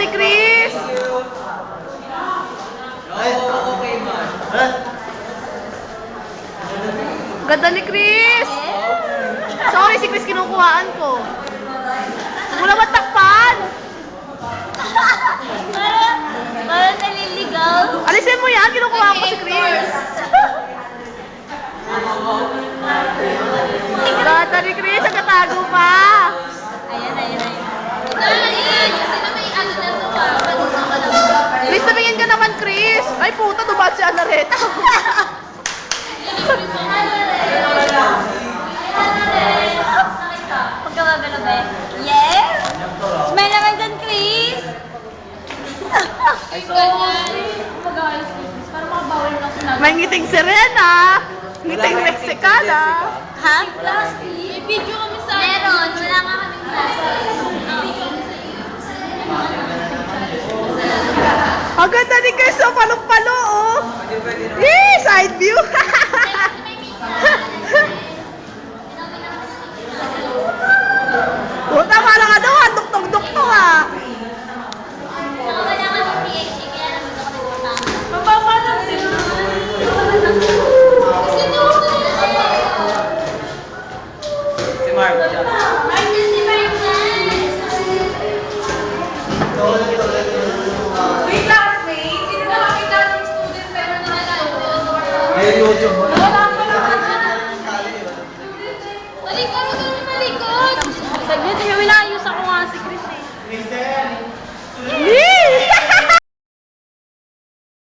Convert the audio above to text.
ni Chris! Okay, man. Ganda ni Chris! Sorry, si Chris kinukuhaan ko. Wala ba takpan? Parang naliligaw. Alisin mo yan, kinukuhaan ko si Chris. Ganda ni Chris, nagtatago pa. Ayan. Chris, tumingin ka naman, Chris. Ay, puta, dumaan si Anareta. Pagkabagalo ba? Yes! Smile naman dyan, Chris! Ay, sorry. May ngiting Serena. Ngiting Mexicana. Ha? May video kami sa... Meron, wala nga kaming Ang ganda ni Chris, oh, palong-palo, oh. Side view. Puta, kala ka daw, duktok-duktok, ah. Wala kaming PH, kaya naman ako nagpunta. Mababa lang din. Si Mark. Wait, classmate. Sino nakakita ng student pero nanalo? YouTube mo.